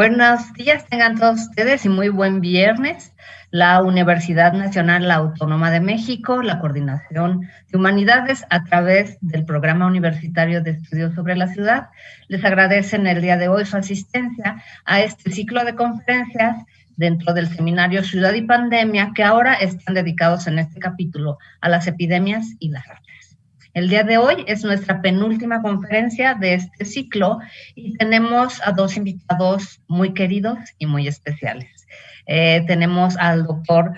Buenos días tengan todos ustedes y muy buen viernes. La Universidad Nacional Autónoma de México, la Coordinación de Humanidades, a través del Programa Universitario de Estudios sobre la Ciudad, les agradecen el día de hoy su asistencia a este ciclo de conferencias dentro del seminario Ciudad y Pandemia, que ahora están dedicados en este capítulo a las epidemias y las ratas. El día de hoy es nuestra penúltima conferencia de este ciclo y tenemos a dos invitados muy queridos y muy especiales. Tenemos al doctor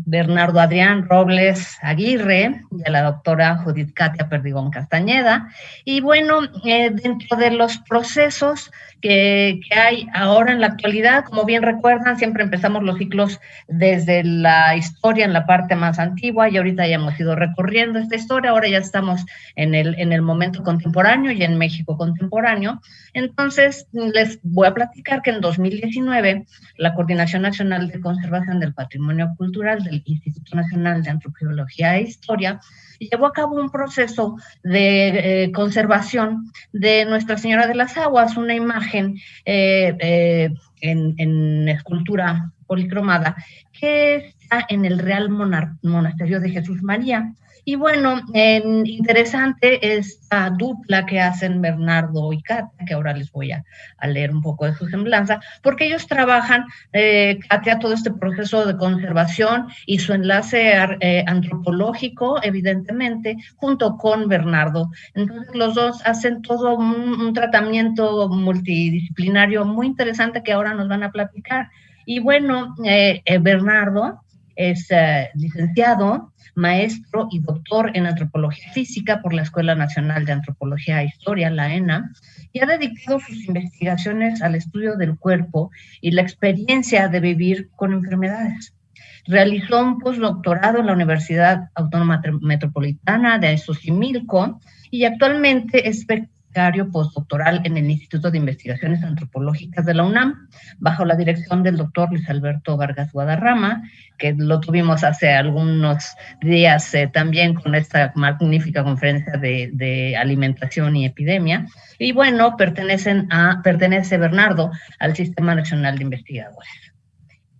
Bernardo Adrián Robles Aguirre y a la doctora Judith Katia Perdigón Castañeda. Y bueno, dentro de los procesos que hay ahora en la actualidad, como bien recuerdan, siempre empezamos los ciclos desde la historia en la parte más antigua y ahorita ya hemos ido recorriendo esta historia, ahora ya estamos en el momento contemporáneo y en México contemporáneo. Entonces, les voy a platicar que en 2019 la Coordinación Nacional de Conservación del Patrimonio Cultural del Instituto Nacional de Antropología e Historia llevó a cabo un proceso de conservación de Nuestra Señora de las Aguas, una imagen en escultura policromada que está en el Real Monasterio de Jesús María. Y bueno, interesante esta dupla que hacen Bernardo y Katia, que ahora les voy a leer un poco de su semblanza, porque ellos trabajan, Katia, todo este proceso de conservación y su enlace antropológico, evidentemente, junto con Bernardo. Entonces, los dos hacen todo un tratamiento multidisciplinario muy interesante que ahora nos van a platicar. Y bueno, Bernardo es licenciado, maestro y doctor en Antropología Física por la Escuela Nacional de Antropología e Historia, la ENA, y ha dedicado sus investigaciones al estudio del cuerpo y la experiencia de vivir con enfermedades. Realizó un postdoctorado en la Universidad Autónoma Metropolitana de Xochimilco y actualmente es becario postdoctoral en el Instituto de Investigaciones Antropológicas de la UNAM, bajo la dirección del doctor Luis Alberto Vargas Guadarrama, que lo tuvimos hace algunos días también con esta magnífica conferencia de alimentación y epidemia. Y bueno, pertenece Bernardo al Sistema Nacional de Investigadores.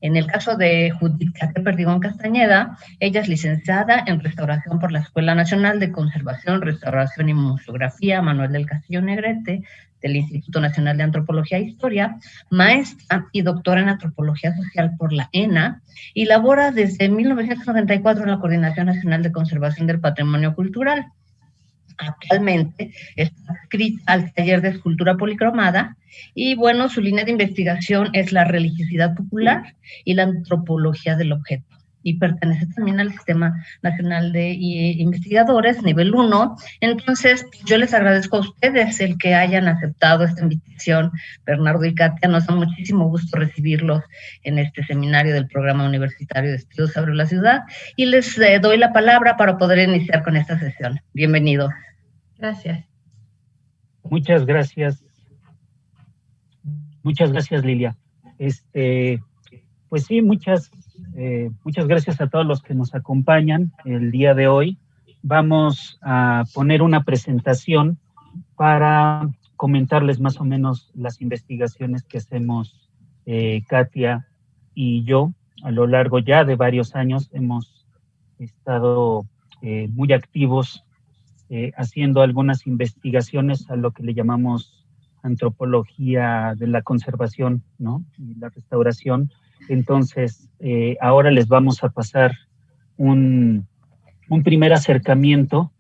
En el caso de Judith Katia Perdigón Castañeda, ella es licenciada en Restauración por la Escuela Nacional de Conservación, Restauración y Museografía Manuel del Castillo Negrete del Instituto Nacional de Antropología e Historia, maestra y doctora en Antropología Social por la ENA, y labora desde 1994 en la Coordinación Nacional de Conservación del Patrimonio Cultural. Actualmente está adscrita al taller de escultura policromada y bueno, su línea de investigación es la religiosidad popular y la antropología del objeto. Y pertenece también al Sistema Nacional de Investigadores, nivel 1. Entonces, yo les agradezco a ustedes el que hayan aceptado esta invitación. Bernardo y Katia, nos da muchísimo gusto recibirlos en este seminario del Programa Universitario de Estudios sobre la Ciudad y les doy la palabra para poder iniciar con esta sesión. Bienvenidos. Gracias. Muchas gracias. Muchas gracias, Lilia. Pues sí, muchas gracias a todos los que nos acompañan el día de hoy. Vamos a poner una presentación para comentarles más o menos las investigaciones que hacemos Katia y yo. A lo largo ya de varios años hemos estado muy activos haciendo algunas investigaciones a lo que le llamamos antropología de la conservación, ¿no? Y la restauración. Entonces, ahora les vamos a pasar un primer acercamiento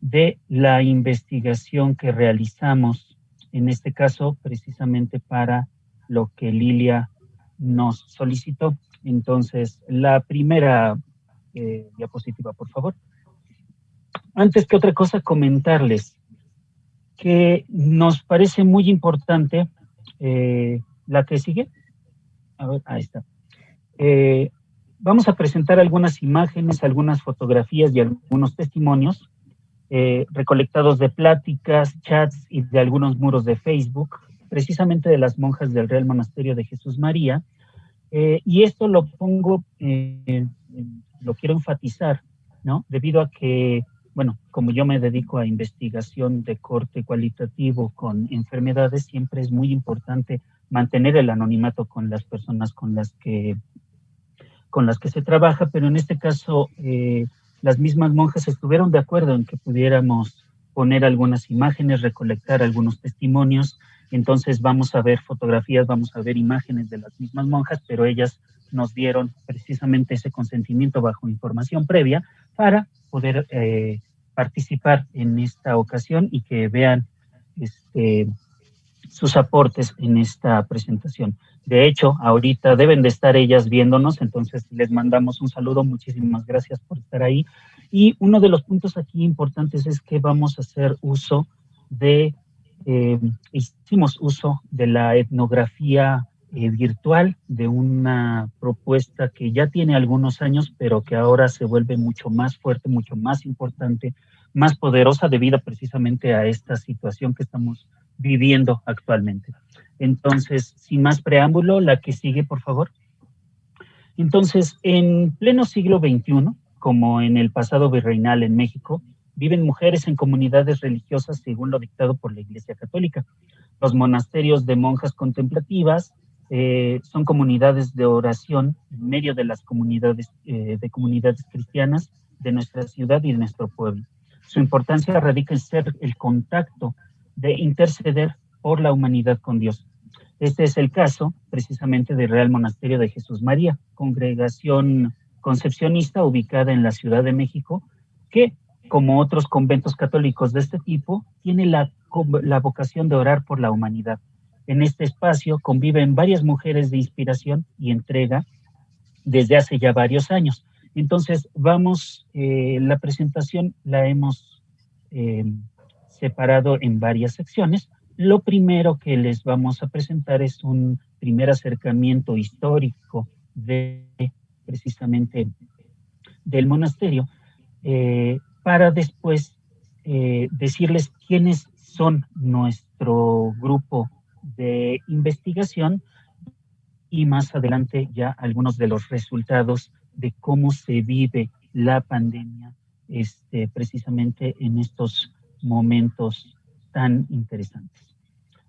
de la investigación que realizamos, en este caso, precisamente para lo que Lilia nos solicitó. Entonces, la primera diapositiva, por favor. Antes que otra cosa, comentarles que nos parece muy importante, la que sigue. A ver, ahí está. Vamos a presentar algunas imágenes, algunas fotografías y algunos testimonios recolectados de pláticas, chats y de algunos muros de Facebook, precisamente de las monjas del Real Monasterio de Jesús María. Y esto lo pongo, lo quiero enfatizar, ¿no? Debido a que, bueno, como yo me dedico a investigación de corte cualitativo con enfermedades, siempre es muy importante mantener el anonimato con las personas con las que se trabaja, pero en este caso las mismas monjas estuvieron de acuerdo en que pudiéramos poner algunas imágenes, recolectar algunos testimonios. Entonces vamos a ver fotografías, vamos a ver imágenes de las mismas monjas, pero ellas nos dieron precisamente ese consentimiento bajo información previa para poder participar en esta ocasión y que vean sus aportes en esta presentación. De hecho, ahorita deben de estar ellas viéndonos, entonces les mandamos un saludo, muchísimas gracias por estar ahí. Y uno de los puntos aquí importantes es que vamos a hacer uso hicimos uso de la etnografía virtual, de una propuesta que ya tiene algunos años, pero que ahora se vuelve mucho más fuerte, mucho más importante, más poderosa debido precisamente a esta situación que estamos viviendo actualmente. Entonces, sin más preámbulo, la que sigue, por favor. Entonces, en pleno siglo XXI, como en el pasado virreinal en México, viven mujeres en comunidades religiosas según lo dictado por la Iglesia Católica. Los monasterios de monjas contemplativas son comunidades de oración en medio de las comunidades cristianas de nuestra ciudad y de nuestro pueblo. Su importancia radica en ser el contacto de interceder por la humanidad con Dios. Este es el caso precisamente del Real Monasterio de Jesús María, congregación concepcionista ubicada en la Ciudad de México, que, como otros conventos católicos de este tipo, tiene la vocación de orar por la humanidad. En este espacio conviven varias mujeres de inspiración y entrega desde hace ya varios años. Entonces, la presentación la hemos separado en varias secciones. Lo primero que les vamos a presentar es un primer acercamiento histórico precisamente del monasterio, para después decirles quiénes son nuestro grupo de investigación y más adelante ya algunos de los resultados de cómo se vive la pandemia precisamente en estos momentos tan interesantes.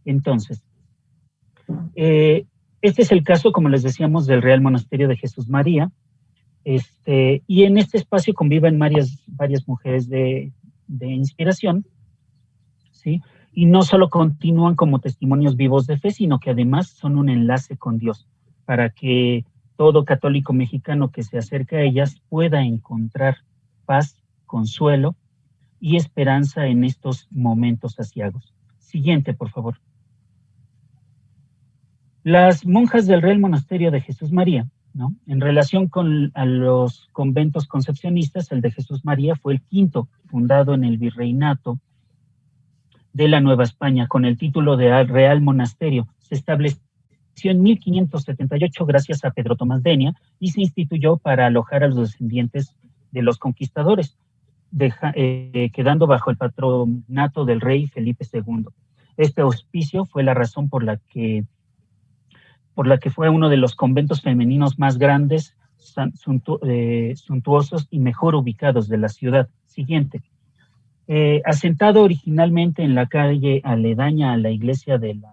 Entonces, este es el caso, como les decíamos, del Real Monasterio de Jesús María, y en este espacio conviven varias mujeres de inspiración, ¿sí? Y no solo continúan como testimonios vivos de fe, sino que además son un enlace con Dios, para que todo católico mexicano que se acerque a ellas pueda encontrar paz, consuelo y esperanza en estos momentos aciagos. Siguiente, por favor. Las monjas del Real Monasterio de Jesús María, ¿no? En relación a los conventos concepcionistas, el de Jesús María fue el quinto, fundado en el virreinato de la Nueva España, con el título de Real Monasterio. Se estableció en 1578 gracias a Pedro Tomás Denia y se instituyó para alojar a los descendientes de los conquistadores, quedando bajo el patronato del rey Felipe II. Este auspicio fue la razón por la que fue uno de los conventos femeninos más grandes, suntuosos y mejor ubicados de la ciudad. Siguiente. Asentado originalmente en la calle aledaña a la iglesia de la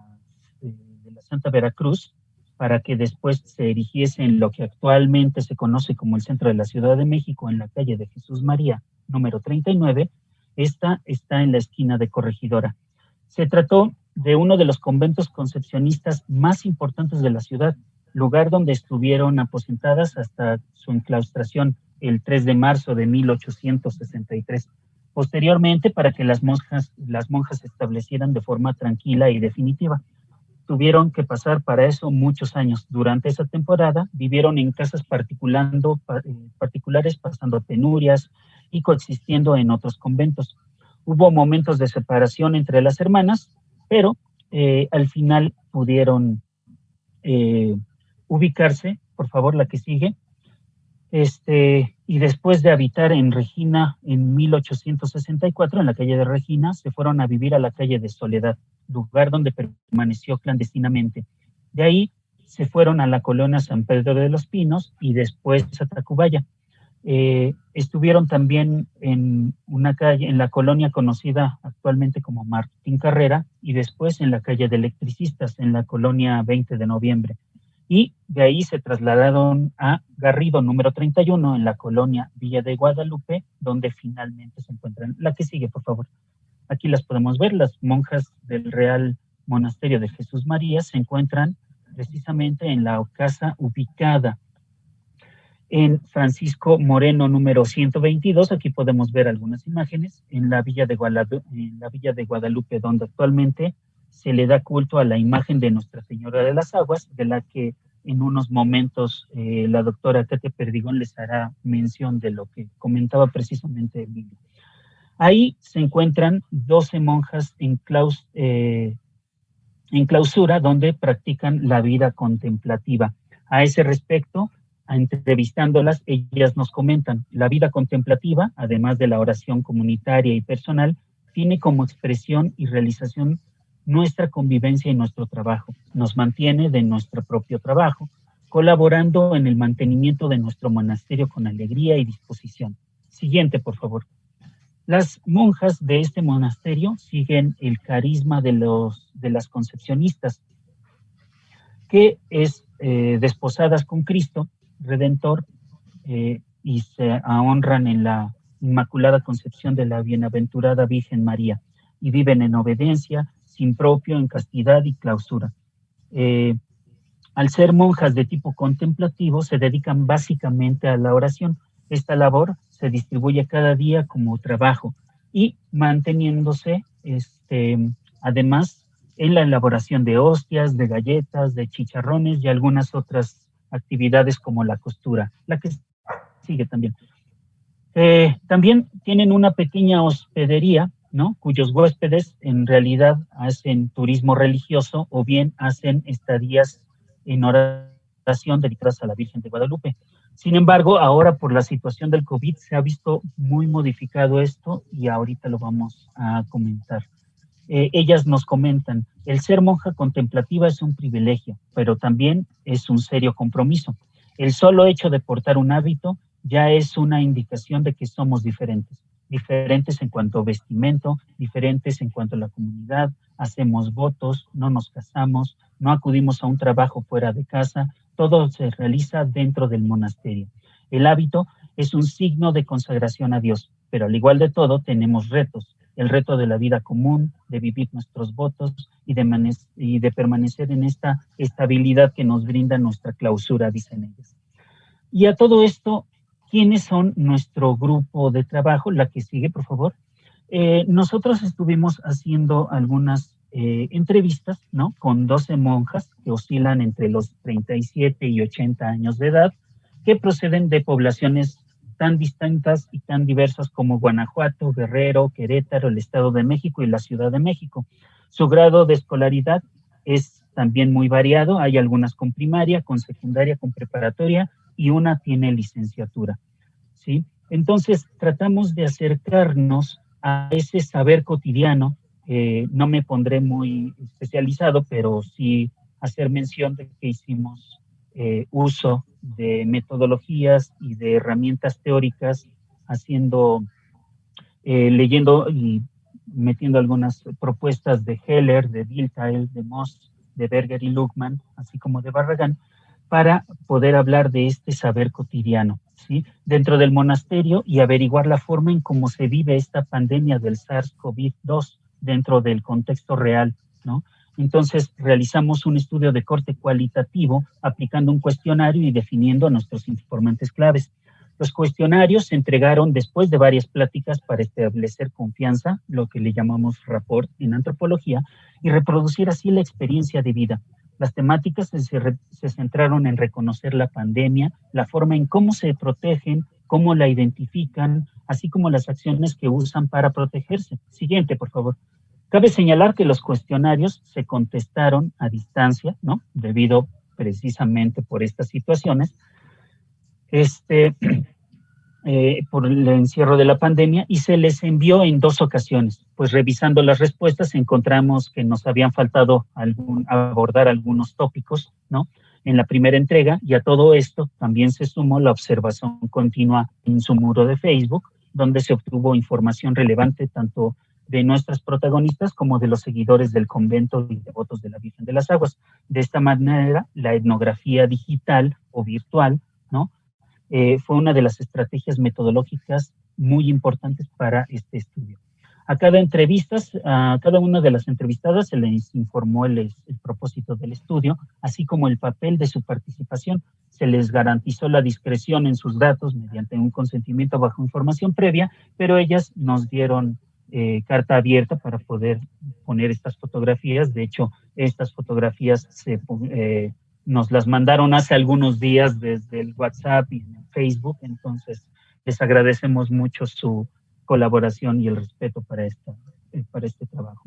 Santa Veracruz, para que después se erigiese en lo que actualmente se conoce como el centro de la Ciudad de México, en la calle de Jesús María, número 39, esta está en la esquina de Corregidora. Se trató de uno de los conventos concepcionistas más importantes de la ciudad, lugar donde estuvieron aposentadas hasta su enclaustración el 3 de marzo de 1863. Posteriormente, para que las monjas se establecieran de forma tranquila y definitiva. Tuvieron que pasar para eso muchos años. Durante esa temporada vivieron en casas particulares, pasando penurias y coexistiendo en otros conventos. Hubo momentos de separación entre las hermanas, pero al final pudieron ubicarse. Por favor, la que sigue. Y después de habitar en Regina en 1864, en la calle de Regina, se fueron a vivir a la calle de Soledad, lugar donde permaneció clandestinamente. De ahí se fueron a la colonia San Pedro de los Pinos y después a Tacubaya. Estuvieron también en una calle, en la colonia conocida actualmente como Martín Carrera, y después en la calle de Electricistas, en la colonia 20 de noviembre. Y de ahí se trasladaron a Garrido número 31, en la colonia Villa de Guadalupe, donde finalmente se encuentran. La que sigue, por favor. Aquí las podemos ver, las monjas del Real Monasterio de Jesús María se encuentran precisamente en la casa ubicada en Francisco Moreno número 122, aquí podemos ver algunas imágenes, en la Villa de Guadalupe, donde actualmente se le da culto a la imagen de Nuestra Señora de las Aguas, de la que en unos momentos la doctora Katia Perdigón les hará mención de lo que comentaba precisamente Emilio. Ahí se encuentran 12 monjas en clausura, donde practican la vida contemplativa. A ese respecto, entrevistándolas, ellas nos comentan, la vida contemplativa, además de la oración comunitaria y personal, tiene como expresión y realización nuestra convivencia y nuestro trabajo. Nos mantiene de nuestro propio trabajo, colaborando en el mantenimiento de nuestro monasterio con alegría y disposición. Siguiente, por favor. Las monjas de este monasterio siguen el carisma de las concepcionistas, que es desposadas con Cristo Redentor, y se honran en la Inmaculada Concepción de la Bienaventurada Virgen María, y viven en obediencia, sin propio, en castidad y clausura. Al ser monjas de tipo contemplativo, se dedican básicamente a la oración. Esta labor se distribuye cada día como trabajo y manteniéndose, además, en la elaboración de hostias, de galletas, de chicharrones y algunas otras actividades como la costura. La que sigue también. También tienen una pequeña hospedería, ¿no?, cuyos huéspedes en realidad hacen turismo religioso o bien hacen estadías en oración dedicadas a la Virgen de Guadalupe. Sin embargo, ahora por la situación del COVID se ha visto muy modificado esto y ahorita lo vamos a comentar. Ellas nos comentan, el ser monja contemplativa es un privilegio, pero también es un serio compromiso. El solo hecho de portar un hábito ya es una indicación de que somos diferentes. Diferentes en cuanto a vestimento, diferentes en cuanto a la comunidad, hacemos votos, no nos casamos, no acudimos a un trabajo fuera de casa, todo se realiza dentro del monasterio. El hábito es un signo de consagración a Dios, pero al igual de todo tenemos retos. El reto de la vida común, de vivir nuestros votos y de permanecer en esta estabilidad que nos brinda nuestra clausura, dicen ellas. Y a todo esto, ¿quiénes son nuestro grupo de trabajo? La que sigue, por favor. Nosotros estuvimos haciendo algunas entrevistas, ¿no?, con 12 monjas que oscilan entre los 37 y 80 años de edad, que proceden de poblaciones tan distintas y tan diversas como Guanajuato, Guerrero, Querétaro, el Estado de México y la Ciudad de México. Su grado de escolaridad es también muy variado. Hay algunas con primaria, con secundaria, con preparatoria y una tiene licenciatura, ¿sí? Entonces, tratamos de acercarnos a ese saber cotidiano. No me pondré muy especializado, pero sí hacer mención de que hicimos uso de metodologías y de herramientas teóricas, leyendo y metiendo algunas propuestas de Heller, de Dilthey, de Moss, de Berger y Luckmann, así como de Barragán, para poder hablar de este saber cotidiano, ¿sí?, dentro del monasterio y averiguar la forma en cómo se vive esta pandemia del SARS-CoV-2 dentro del contexto real, ¿no? Entonces, realizamos un estudio de corte cualitativo aplicando un cuestionario y definiendo a nuestros informantes claves. Los cuestionarios se entregaron después de varias pláticas para establecer confianza, lo que le llamamos rapport en antropología, y reproducir así la experiencia de vida. Las temáticas se centraron en reconocer la pandemia, la forma en cómo se protegen, cómo la identifican, así como las acciones que usan para protegerse. Siguiente, por favor. Cabe señalar que los cuestionarios se contestaron a distancia, ¿no?, debido precisamente por estas situaciones, por el encierro de la pandemia, y se les envió en 2 ocasiones. Pues revisando las respuestas encontramos que nos habían faltado abordar algunos tópicos, ¿no? en la primera entrega, y a todo esto también se sumó la observación continua en su muro de Facebook, donde se obtuvo información relevante tanto de nuestras protagonistas como de los seguidores del convento y devotos de la Virgen de las Aguas. De esta manera, la etnografía digital o virtual, ¿no? Fue una de las estrategias metodológicas muy importantes para este estudio. A cada una de las entrevistadas se les informó el propósito del estudio, así como el papel de su participación. Se les garantizó la discreción en sus datos mediante un consentimiento bajo información previa, pero ellas nos dieron carta abierta para poder poner estas fotografías. De hecho, estas fotografías nos las mandaron hace algunos días desde el WhatsApp y en Facebook, entonces les agradecemos mucho su colaboración y el respeto para este trabajo.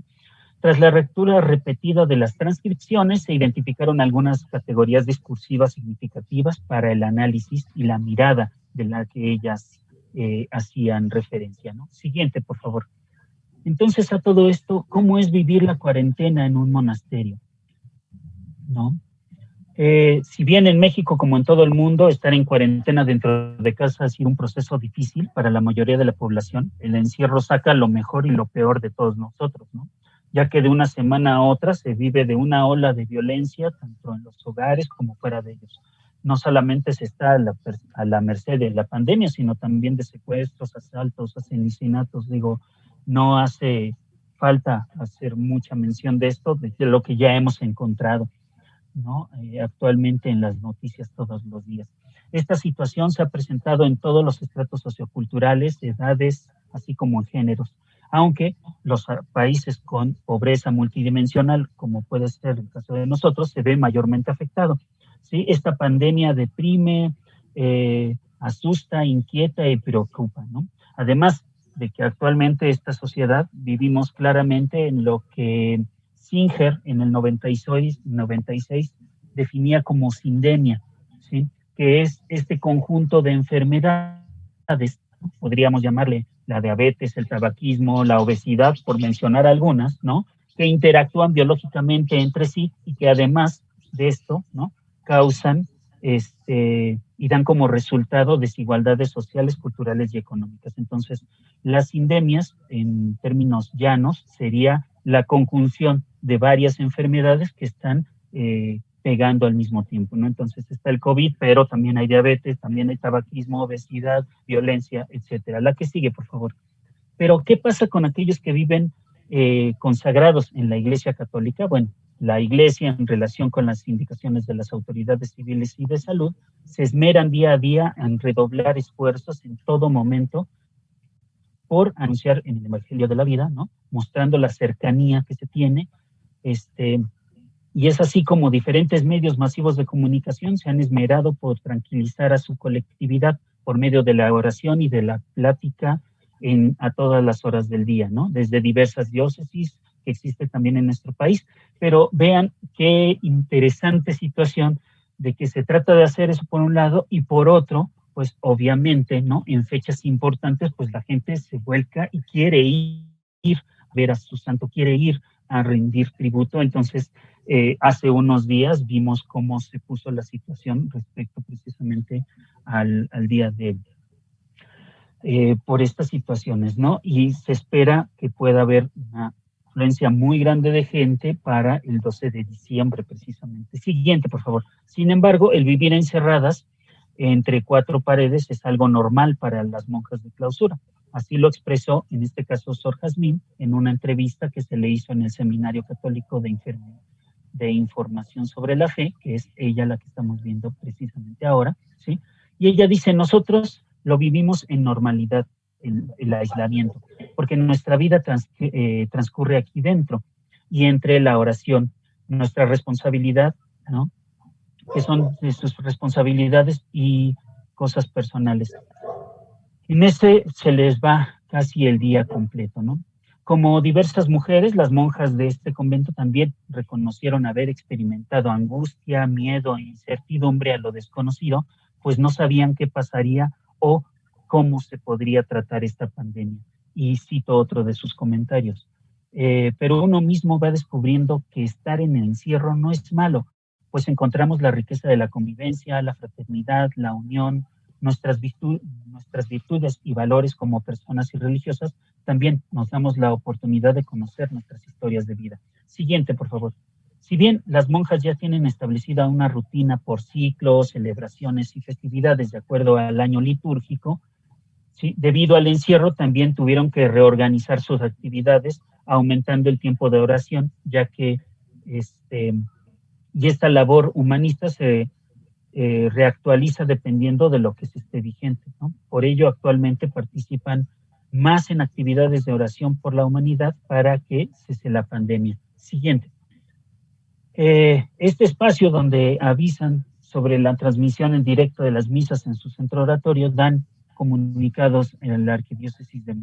Tras la lectura repetida de las transcripciones, se identificaron algunas categorías discursivas significativas para el análisis y la mirada de la que ellas hacían referencia, ¿no? Siguiente, por favor. Entonces, a todo esto, ¿cómo es vivir la cuarentena en un monasterio? ¿No? Si bien en México, como en todo el mundo, estar en cuarentena dentro de casa ha sido un proceso difícil para la mayoría de la población, el encierro saca lo mejor y lo peor de todos nosotros, ¿no? Ya que de una semana a otra se vive de una ola de violencia, tanto en los hogares como fuera de ellos. No solamente se está a la merced de la pandemia, sino también de secuestros, asaltos, asesinatos. Digo, no hace falta hacer mucha mención de esto, de lo que ya hemos encontrado, ¿no? Actualmente en las noticias todos los días. Esta situación se ha presentado en todos los estratos socioculturales, edades, así como en géneros, aunque los países con pobreza multidimensional, como puede ser el caso de nosotros, se ve mayormente afectado, ¿sí? Esta pandemia deprime, asusta, inquieta y preocupa, ¿no? Además de que actualmente esta sociedad vivimos claramente en lo que Singer en el 96 definía como sindemia, ¿sí? Que es este conjunto de enfermedades, podríamos llamarle la diabetes, el tabaquismo, la obesidad, por mencionar algunas, ¿no? Que interactúan biológicamente entre sí y que además de esto, ¿no? Causan y dan como resultado desigualdades sociales, culturales y económicas. Entonces, las sindemias, en términos llanos, sería la conjunción de varias enfermedades que están pegando al mismo tiempo, ¿no? Entonces está el COVID, pero también hay diabetes, también hay tabaquismo, obesidad, violencia, etcétera. La que sigue, por favor. Pero, ¿qué pasa con aquellos que viven consagrados en la Iglesia Católica? Bueno, la Iglesia, en relación con las indicaciones de las autoridades civiles y de salud, se esmeran día a día en redoblar esfuerzos en todo momento por anunciar en el Evangelio de la Vida, ¿no? Mostrando la cercanía que se tiene, y es así como diferentes medios masivos de comunicación se han esmerado por tranquilizar a su colectividad por medio de la oración y de la plática a todas las horas del día, ¿no? Desde diversas diócesis que existe también en nuestro país. Pero vean qué interesante situación de que se trata de hacer eso por un lado y por otro, pues obviamente, ¿no? En fechas importantes, pues la gente se vuelca y quiere ir a ver a su santo, quiere ir a rendir tributo. Entonces, hace unos días vimos cómo se puso la situación respecto precisamente al día de por estas situaciones, ¿no? Y se espera que pueda haber una afluencia muy grande de gente para el 12 de diciembre precisamente. Siguiente, por favor. Sin embargo, el vivir encerradas entre cuatro paredes es algo normal para las monjas de clausura. Así lo expresó, en este caso, Sor Jazmín, en una entrevista que se le hizo en el Seminario Católico de Información sobre la Fe, que es ella la que estamos viendo precisamente ahora, ¿sí? Y ella dice, nosotros lo vivimos en normalidad, el aislamiento, porque nuestra vida transcurre aquí dentro y entre la oración, nuestra responsabilidad, ¿no? Que son sus responsabilidades y cosas personales. En ese se les va casi el día completo, ¿no? Como diversas mujeres, las monjas de este convento también reconocieron haber experimentado angustia, miedo e incertidumbre a lo desconocido, pues no sabían qué pasaría o cómo se podría tratar esta pandemia. Y cito otro de sus comentarios. Pero uno mismo va descubriendo que estar en el encierro no es malo, pues encontramos la riqueza de la convivencia, la fraternidad, la unión, nuestras virtudes y valores como personas y religiosas. También nos damos la oportunidad de conocer nuestras historias de vida. Siguiente, por favor. Si bien las monjas ya tienen establecida una rutina por ciclos, celebraciones y festividades de acuerdo al año litúrgico, ¿sí?, debido al encierro también tuvieron que reorganizar sus actividades, aumentando el tiempo de oración, ya que y esta labor humanista se reactualiza dependiendo de lo que se esté vigente, ¿no? Por ello, actualmente participan más en actividades de oración por la humanidad para que cese la pandemia. Siguiente. Este espacio donde avisan sobre la transmisión en directo de las misas en su centro oratorio dan comunicados en la Arquidiócesis de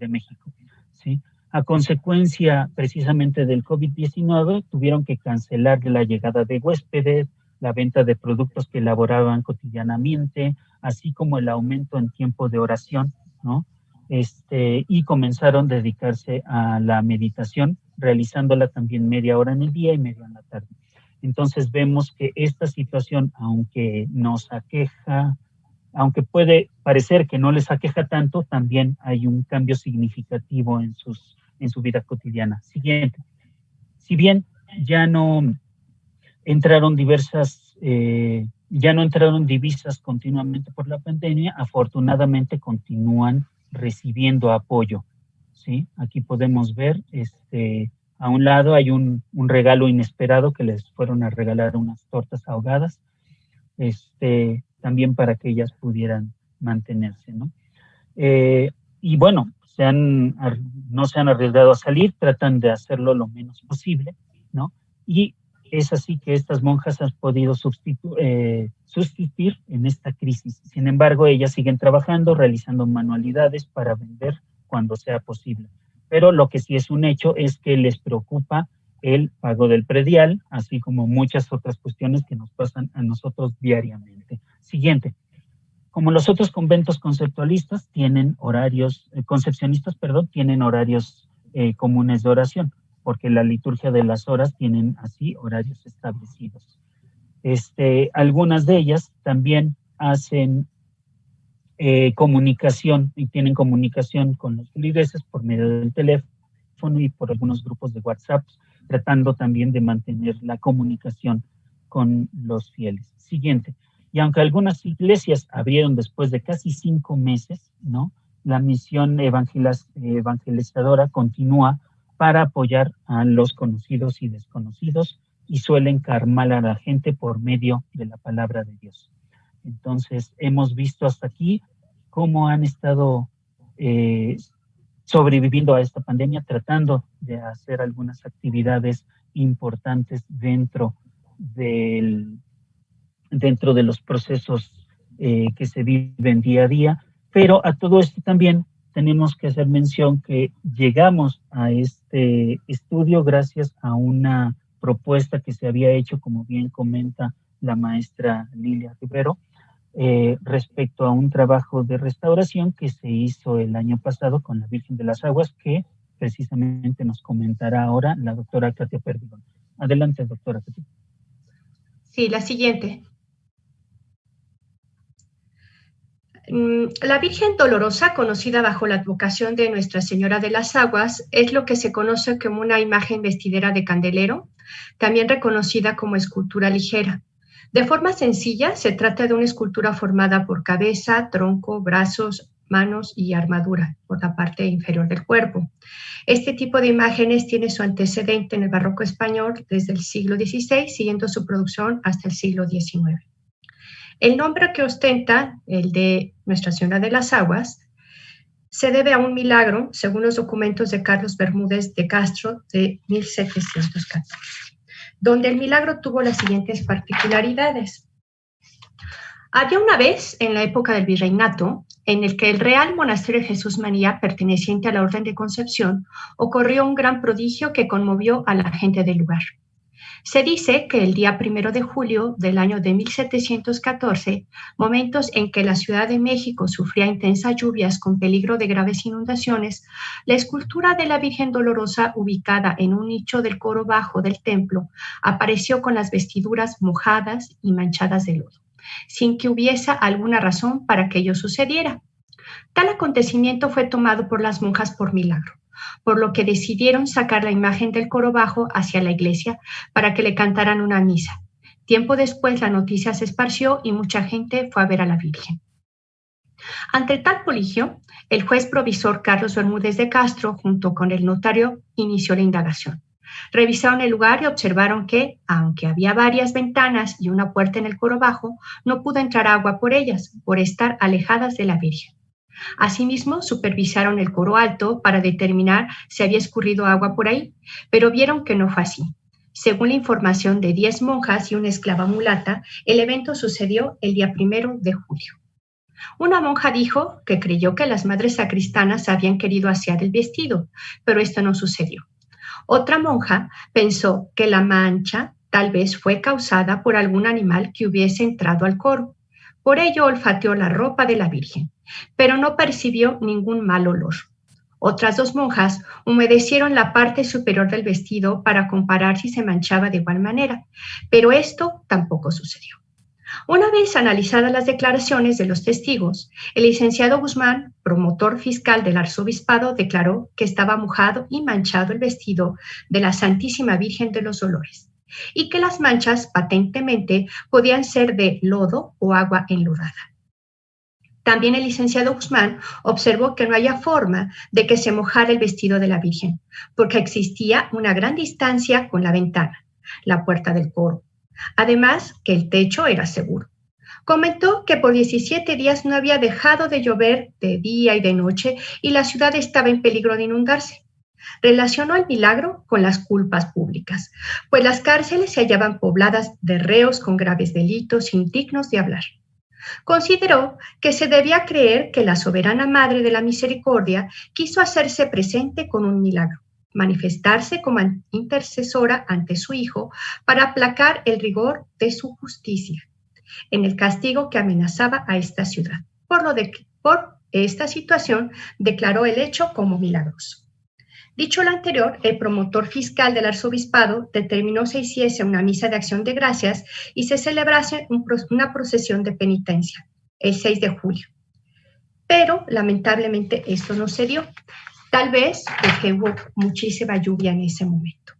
México, ¿sí? A consecuencia precisamente del COVID-19 tuvieron que cancelar la llegada de huéspedes, la venta de productos que elaboraban cotidianamente, así como el aumento en tiempo de oración, ¿no? Y comenzaron a dedicarse a la meditación, realizándola también media hora en el día y media en la tarde. Entonces vemos que esta situación, aunque nos aqueja, aunque puede parecer que no les aqueja tanto, también hay un cambio significativo en su vida cotidiana. Siguiente. Si bien ya no entraron divisas continuamente por la pandemia, afortunadamente continúan recibiendo apoyo, ¿sí? Aquí podemos ver, a un lado hay un regalo inesperado que les fueron a regalar unas tortas ahogadas, también para que ellas pudieran mantenerse, ¿no? Y bueno, no se han arriesgado a salir, tratan de hacerlo lo menos posible, ¿no? Y es así que estas monjas han podido sustituir en esta crisis. Sin embargo, ellas siguen trabajando, realizando manualidades para vender cuando sea posible. Pero lo que sí es un hecho es que les preocupa el pago del predial, así como muchas otras cuestiones que nos pasan a nosotros diariamente. Siguiente. Como los otros conventos concepcionistas tienen horarios comunes de oración, porque la liturgia de las horas tienen así horarios establecidos. Algunas de ellas también hacen comunicación y tienen comunicación con los feligreses por medio del teléfono y por algunos grupos de WhatsApp, tratando también de mantener la comunicación con los fieles. Siguiente. Y aunque algunas iglesias abrieron después de casi 5 meses, ¿no?, la misión evangelizadora continúa para apoyar a los conocidos y desconocidos y suelen calmar a la gente por medio de la palabra de Dios. Entonces, hemos visto hasta aquí cómo han estado sobreviviendo a esta pandemia, tratando de hacer algunas actividades importantes dentro de los procesos que se viven día a día, pero a todo esto también tenemos que hacer mención que llegamos a este estudio gracias a una propuesta que se había hecho, como bien comenta la maestra Lilia Rivero, respecto a un trabajo de restauración que se hizo el año pasado con la Virgen de las Aguas, que precisamente nos comentará ahora la doctora Katia Perdigón. Adelante, doctora Katia. Sí, la siguiente. La Virgen Dolorosa, conocida bajo la advocación de Nuestra Señora de las Aguas, es lo que se conoce como una imagen vestidera de candelero, también reconocida como escultura ligera. De forma sencilla, se trata de una escultura formada por cabeza, tronco, brazos, manos y armadura por la parte inferior del cuerpo. Este tipo de imágenes tiene su antecedente en el barroco español desde el siglo XVI, siguiendo su producción hasta el siglo XIX. El nombre que ostenta, el de Nuestra Señora de las Aguas, se debe a un milagro, según los documentos de Carlos Bermúdez de Castro de 1714, donde el milagro tuvo las siguientes particularidades. Había una vez, en la época del virreinato, en el que el Real Monasterio de Jesús María, perteneciente a la Orden de Concepción, ocurrió un gran prodigio que conmovió a la gente del lugar. Se dice que el día 1 de julio del año de 1714, momentos en que la Ciudad de México sufría intensas lluvias con peligro de graves inundaciones, la escultura de la Virgen Dolorosa, ubicada en un nicho del coro bajo del templo, apareció con las vestiduras mojadas y manchadas de lodo, sin que hubiese alguna razón para que ello sucediera. Tal acontecimiento fue tomado por las monjas por milagro, por lo que decidieron sacar la imagen del coro bajo hacia la iglesia para que le cantaran una misa. Tiempo después la noticia se esparció y mucha gente fue a ver a la Virgen. Ante tal prodigio, el juez provisor Carlos Bermúdez de Castro, junto con el notario, inició la indagación. Revisaron el lugar y observaron que, aunque había varias ventanas y una puerta en el coro bajo, no pudo entrar agua por ellas, por estar alejadas de la Virgen. Asimismo, supervisaron el coro alto para determinar si había escurrido agua por ahí, pero vieron que no fue así. Según la información de 10 monjas y una esclava mulata, el evento sucedió el día 1 de julio. Una monja dijo que creyó que las madres sacristanas habían querido asear el vestido, pero esto no sucedió. Otra monja pensó que la mancha tal vez fue causada por algún animal que hubiese entrado al coro. Por ello olfateó la ropa de la Virgen, pero no percibió ningún mal olor. Otras 2 monjas humedecieron la parte superior del vestido para comparar si se manchaba de igual manera, pero esto tampoco sucedió. Una vez analizadas las declaraciones de los testigos, el licenciado Guzmán, promotor fiscal del arzobispado, declaró que estaba mojado y manchado el vestido de la Santísima Virgen de los Dolores, y que las manchas patentemente podían ser de lodo o agua enlodada. También el licenciado Guzmán observó que no había forma de que se mojara el vestido de la Virgen, porque existía una gran distancia con la ventana, la puerta del coro. Además, que el techo era seguro. Comentó que por 17 días no había dejado de llover de día y de noche y la ciudad estaba en peligro de inundarse. Relacionó el milagro con las culpas públicas, pues las cárceles se hallaban pobladas de reos con graves delitos indignos de hablar. Consideró que se debía creer que la soberana Madre de la Misericordia quiso hacerse presente con un milagro, manifestarse como intercesora ante su Hijo para aplacar el rigor de su justicia en el castigo que amenazaba a esta ciudad. Por esta situación declaró el hecho como milagroso. Dicho lo anterior, el promotor fiscal del arzobispado determinó se hiciese una misa de acción de gracias y se celebrase una procesión de penitencia el 6 de julio. Pero lamentablemente esto no se dio, tal vez porque hubo muchísima lluvia en ese momento.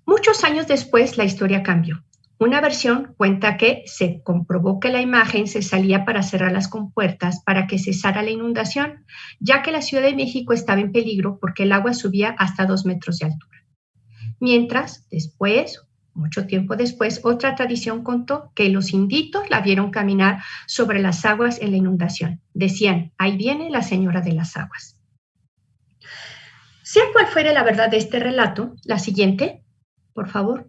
Muchos años después la historia cambió. Una versión cuenta que se comprobó que la imagen se salía para cerrar las compuertas para que cesara la inundación, ya que la Ciudad de México estaba en peligro porque el agua subía hasta 2 metros de altura. Mientras, después, mucho tiempo después, otra tradición contó que los inditos la vieron caminar sobre las aguas en la inundación. Decían, ahí viene la señora de las aguas. Sea cual fuere la verdad de este relato, la siguiente, por favor.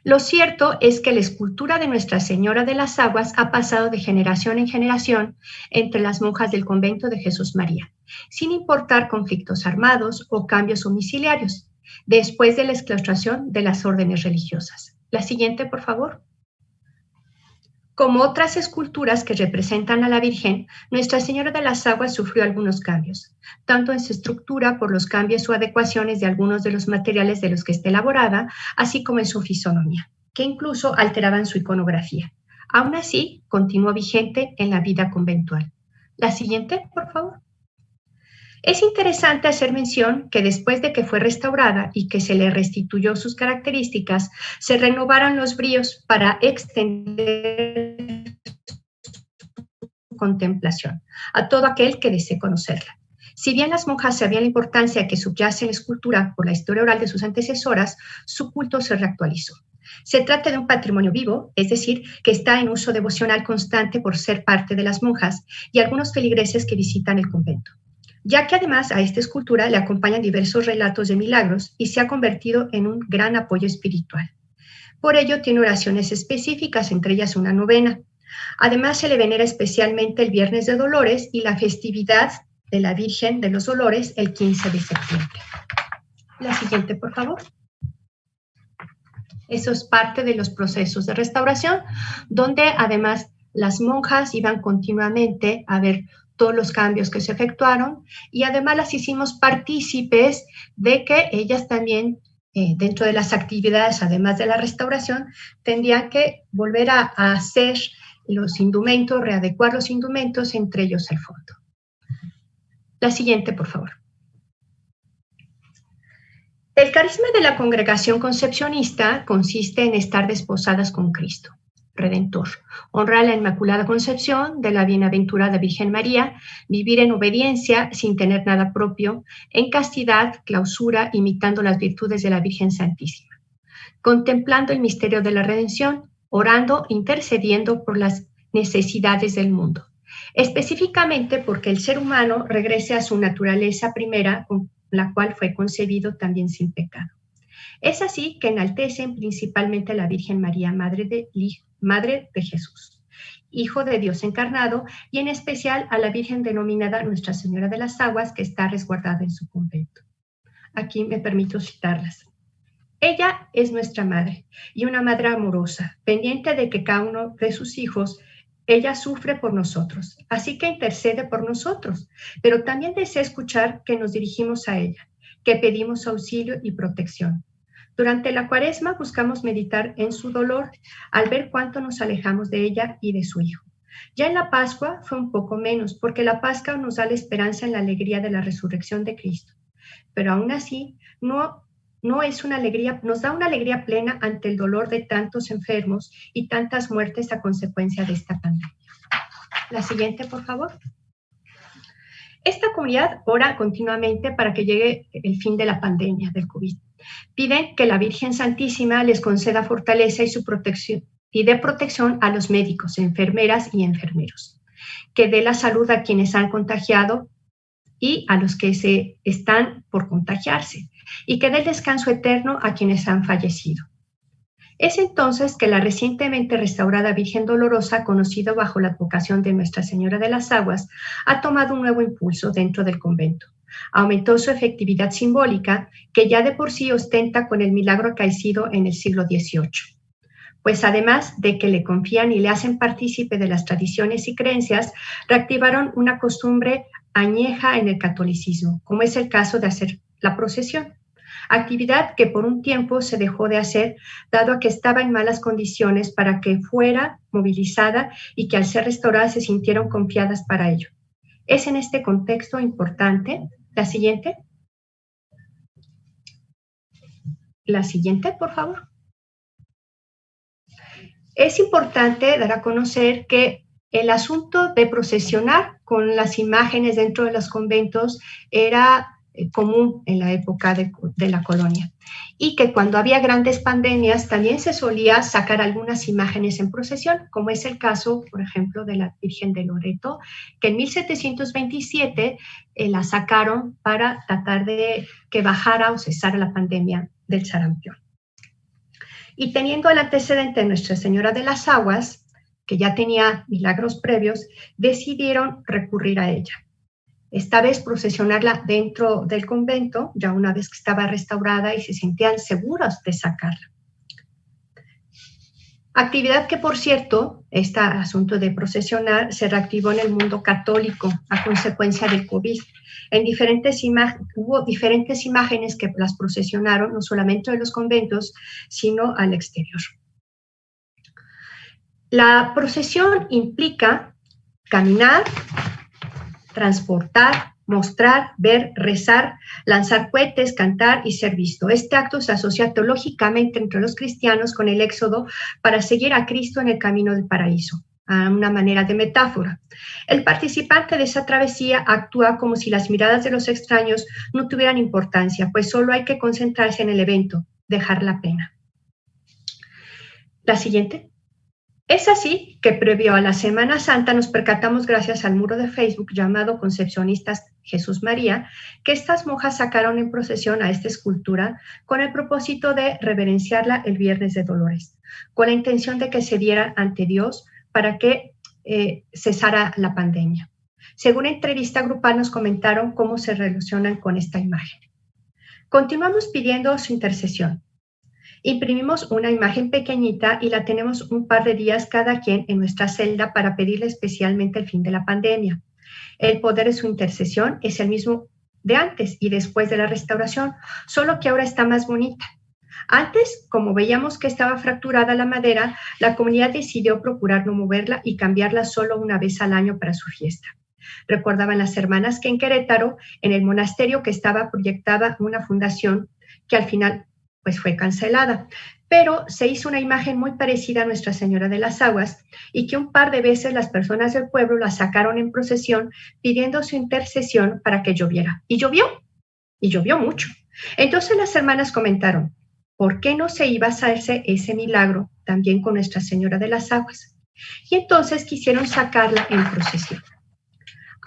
Lo cierto es que la escultura de Nuestra Señora de las Aguas ha pasado de generación en generación entre las monjas del convento de Jesús María, sin importar conflictos armados o cambios domiciliarios, después de la exclaustración de las órdenes religiosas. La siguiente, por favor. Como otras esculturas que representan a la Virgen, Nuestra Señora de las Aguas sufrió algunos cambios, tanto en su estructura por los cambios o adecuaciones de algunos de los materiales de los que está elaborada, así como en su fisonomía, que incluso alteraban su iconografía. Aún así, continuó vigente en la vida conventual. La siguiente, por favor. Es interesante hacer mención que después de que fue restaurada y que se le restituyó sus características, se renovaron los bríos para extender su contemplación a todo aquel que desee conocerla. Si bien las monjas sabían la importancia que subyace en la escultura por la historia oral de sus antecesoras, su culto se reactualizó. Se trata de un patrimonio vivo, es decir, que está en uso devocional constante por ser parte de las monjas y algunos feligreses que visitan el convento, ya que además a esta escultura le acompañan diversos relatos de milagros y se ha convertido en un gran apoyo espiritual. Por ello tiene oraciones específicas, entre ellas una novena. Además se le venera especialmente el Viernes de Dolores y la festividad de la Virgen de los Dolores el 15 de septiembre. La siguiente, por favor. Eso es parte de los procesos de restauración, donde además las monjas iban continuamente a ver todos los cambios que se efectuaron y además las hicimos partícipes de que ellas también, dentro de las actividades, además de la restauración, tendrían que volver a hacer los indumentos, readecuar los indumentos, entre ellos el fondo. La siguiente, por favor. El carisma de la congregación concepcionista consiste en estar desposadas con Cristo Redentor, honrar la Inmaculada Concepción de la Bienaventurada Virgen María, vivir en obediencia sin tener nada propio, en castidad, clausura, imitando las virtudes de la Virgen Santísima, contemplando el misterio de la redención, orando, intercediendo por las necesidades del mundo, específicamente porque el ser humano regrese a su naturaleza primera, con la cual fue concebido también sin pecado. Es así que enaltecen principalmente a la Virgen María, Madre de Jesús, Hijo de Dios encarnado, y en especial a la Virgen denominada Nuestra Señora de las Aguas, que está resguardada en su convento. Aquí me permito citarlas. Ella es nuestra madre y una madre amorosa, pendiente de que cada uno de sus hijos, ella sufre por nosotros, así que intercede por nosotros, pero también desea escuchar que nos dirigimos a ella, que pedimos auxilio y protección. Durante la Cuaresma buscamos meditar en su dolor al ver cuánto nos alejamos de ella y de su Hijo. Ya en la Pascua fue un poco menos, porque la Pascua nos da la esperanza en la alegría de la resurrección de Cristo. Pero aún así, no es una alegría, nos da una alegría plena ante el dolor de tantos enfermos y tantas muertes a consecuencia de esta pandemia. La siguiente, por favor. Esta comunidad ora continuamente para que llegue el fin de la pandemia del COVID. Piden que la Virgen Santísima les conceda fortaleza y dé protección a los médicos, enfermeras y enfermeros, que dé la salud a quienes han contagiado y a los que se están por contagiarse, y que dé el descanso eterno a quienes han fallecido. Es entonces que la recientemente restaurada Virgen Dolorosa, conocida bajo la advocación de Nuestra Señora de las Aguas, ha tomado un nuevo impulso dentro del convento. Aumentó su efectividad simbólica, que ya de por sí ostenta con el milagro acaecido en el siglo XVIII. Pues además de que le confían y le hacen partícipe de las tradiciones y creencias, reactivaron una costumbre añeja en el catolicismo, como es el caso de hacer la procesión, actividad que por un tiempo se dejó de hacer, dado a que estaba en malas condiciones para que fuera movilizada y que al ser restaurada se sintieron confiadas para ello. Es en este contexto importante. La siguiente. La siguiente, por favor. Es importante dar a conocer que el asunto de procesionar con las imágenes dentro de los conventos era común en la época de la colonia, y que cuando había grandes pandemias también se solía sacar algunas imágenes en procesión, como es el caso, por ejemplo, de la Virgen de Loreto, que en 1727 la sacaron para tratar de que bajara o cesara la pandemia del sarampión. Y teniendo el antecedente de Nuestra Señora de las Aguas, que ya tenía milagros previos, decidieron recurrir a ella. Esta vez procesionarla dentro del convento, ya una vez que estaba restaurada y se sentían seguras de sacarla. Actividad que, por cierto, este asunto de procesionar se reactivó en el mundo católico a consecuencia del COVID. Hubo diferentes imágenes que las procesionaron, no solamente de los conventos, sino al exterior. La procesión implica caminar, transportar, mostrar, ver, rezar, lanzar cohetes, cantar y ser visto. Este acto se asocia teológicamente entre los cristianos con el éxodo para seguir a Cristo en el camino del paraíso, a una manera de metáfora. El participante de esa travesía actúa como si las miradas de los extraños no tuvieran importancia, pues solo hay que concentrarse en el evento, dejar la pena. La siguiente. Es así que previo a la Semana Santa nos percatamos, gracias al muro de Facebook llamado Concepcionistas Jesús María, que estas monjas sacaron en procesión a esta escultura con el propósito de reverenciarla el Viernes de Dolores, con la intención de que se diera ante Dios para que cesara la pandemia. Según entrevista grupal nos comentaron cómo se relacionan con esta imagen. Continuamos pidiendo su intercesión. Imprimimos una imagen pequeñita y la tenemos un par de días cada quien en nuestra celda para pedirle especialmente el fin de la pandemia. El poder de su intercesión es el mismo de antes y después de la restauración, solo que ahora está más bonita. Antes, como veíamos que estaba fracturada la madera, la comunidad decidió procurar no moverla y cambiarla solo una vez al año para su fiesta. Recordaban las hermanas que en Querétaro, en el monasterio que estaba proyectada una fundación que al final pues fue cancelada, pero se hizo una imagen muy parecida a Nuestra Señora de las Aguas y que un par de veces las personas del pueblo la sacaron en procesión pidiendo su intercesión para que lloviera. Y llovió mucho. Entonces las hermanas comentaron, ¿por qué no se iba a hacerse ese milagro también con Nuestra Señora de las Aguas? Y entonces quisieron sacarla en procesión.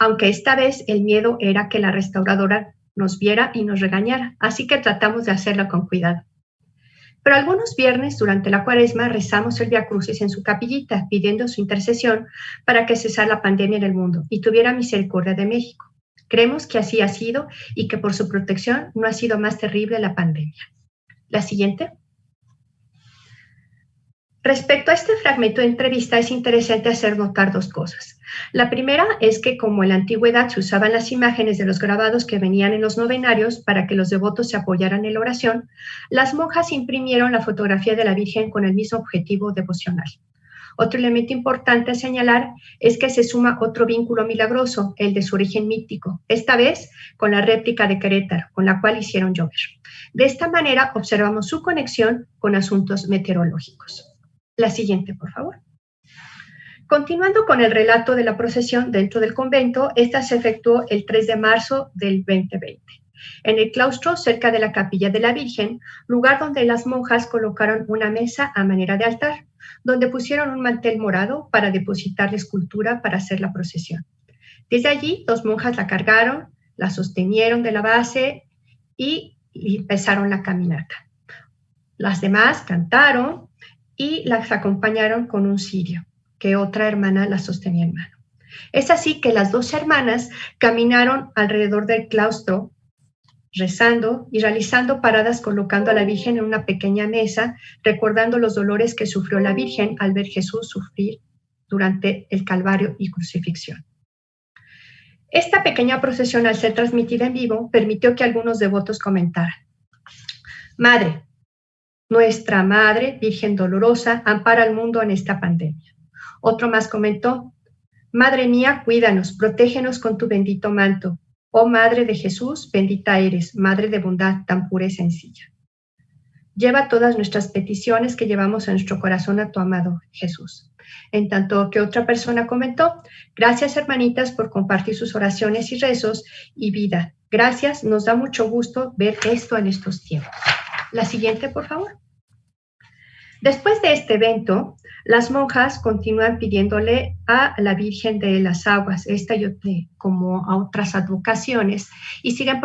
Aunque esta vez el miedo era que la restauradora nos viera y nos regañara, así que tratamos de hacerlo con cuidado. Pero algunos viernes durante la Cuaresma rezamos el Vía Crucis en su capillita, pidiendo su intercesión para que cesara la pandemia en el mundo y tuviera misericordia de México. Creemos que así ha sido y que por su protección no ha sido más terrible la pandemia. La siguiente. Respecto a este fragmento de entrevista, es interesante hacer notar dos cosas. La primera es que, como en la antigüedad se usaban las imágenes de los grabados que venían en los novenarios para que los devotos se apoyaran en la oración, las monjas imprimieron la fotografía de la Virgen con el mismo objetivo devocional. Otro elemento importante a señalar es que se suma otro vínculo milagroso, el de su origen mítico, esta vez con la réplica de Querétaro, con la cual hicieron llover. De esta manera observamos su conexión con asuntos meteorológicos. La siguiente, por favor. Continuando con el relato de la procesión dentro del convento, esta se efectuó el 3 de marzo del 2020. En el claustro, cerca de la capilla de la Virgen, lugar donde las monjas colocaron una mesa a manera de altar, donde pusieron un mantel morado para depositar la escultura para hacer la procesión. Desde allí, 2 monjas la cargaron, la sostenieron de la base y empezaron la caminata. Las demás cantaron y las acompañaron con un cirio, que otra hermana la sostenía en mano. Es así que las 2 hermanas caminaron alrededor del claustro, rezando y realizando paradas colocando a la Virgen en una pequeña mesa, recordando los dolores que sufrió la Virgen al ver Jesús sufrir durante el Calvario y crucifixión. Esta pequeña procesión, al ser transmitida en vivo, permitió que algunos devotos comentaran: Madre, nuestra Madre, Virgen Dolorosa, ampara al mundo en esta pandemia. Otro más comentó: Madre mía, cuídanos, protégenos con tu bendito manto. Oh Madre de Jesús, bendita eres, Madre de bondad tan pura y sencilla. Lleva todas nuestras peticiones que llevamos en nuestro corazón a tu amado Jesús. En tanto que otra persona comentó: gracias hermanitas por compartir sus oraciones y rezos y vida. Gracias, nos da mucho gusto ver esto en estos tiempos. La siguiente, por favor. Después de este evento, las monjas continúan pidiéndole a la Virgen de las Aguas, como a otras advocaciones, y siguen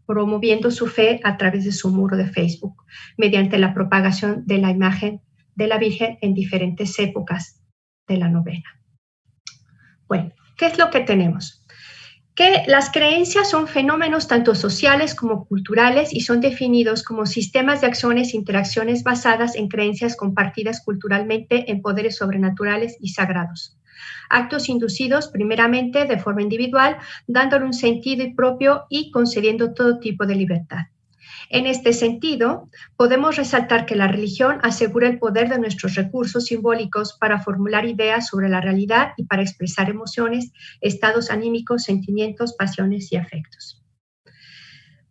promoviendo su fe a través de su muro de Facebook, mediante la propagación de la imagen de la Virgen en diferentes épocas de la novena. Bueno, ¿qué es lo que tenemos? Que las creencias son fenómenos tanto sociales como culturales y son definidos como sistemas de acciones e interacciones basadas en creencias compartidas culturalmente en poderes sobrenaturales y sagrados. Actos inducidos primeramente de forma individual, dándole un sentido propio y concediendo todo tipo de libertad. En este sentido, podemos resaltar que la religión asegura el poder de nuestros recursos simbólicos para formular ideas sobre la realidad y para expresar emociones, estados anímicos, sentimientos, pasiones y afectos.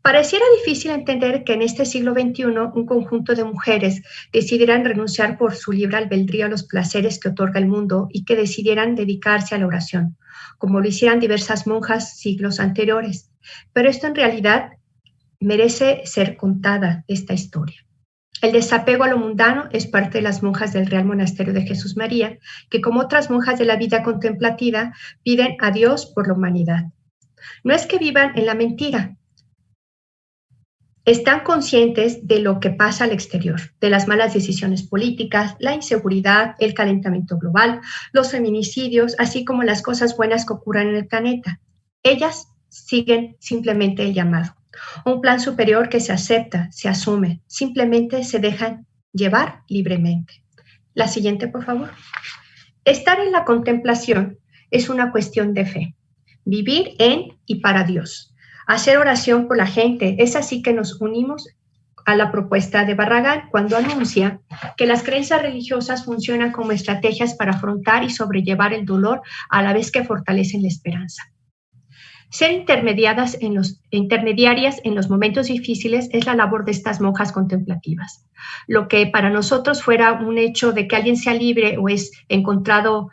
Pareciera difícil entender que en este siglo XXI un conjunto de mujeres decidieran renunciar por su libre albedrío a los placeres que otorga el mundo y que decidieran dedicarse a la oración, como lo hicieran diversas monjas siglos anteriores. Pero esto en realidad merece ser contada esta historia. El desapego a lo mundano es parte de las monjas del Real Monasterio de Jesús María, que como otras monjas de la vida contemplativa piden a Dios por la humanidad. No es que vivan en la mentira, están conscientes de lo que pasa al exterior, de las malas decisiones políticas, la inseguridad, el calentamiento global, los feminicidios, así como las cosas buenas que ocurren en el planeta. Ellas siguen simplemente el llamado. Un plan superior que se acepta, se asume, simplemente se dejan llevar libremente. La siguiente, por favor. Estar en la contemplación es una cuestión de fe. Vivir en y para Dios. Hacer oración por la gente. Es así que nos unimos a la propuesta de Barragán cuando anuncia que las creencias religiosas funcionan como estrategias para afrontar y sobrellevar el dolor a la vez que fortalecen la esperanza. Ser intermediarias en los momentos difíciles es la labor de estas monjas contemplativas. Lo que para nosotros fuera un hecho de que alguien sea libre o es encontrado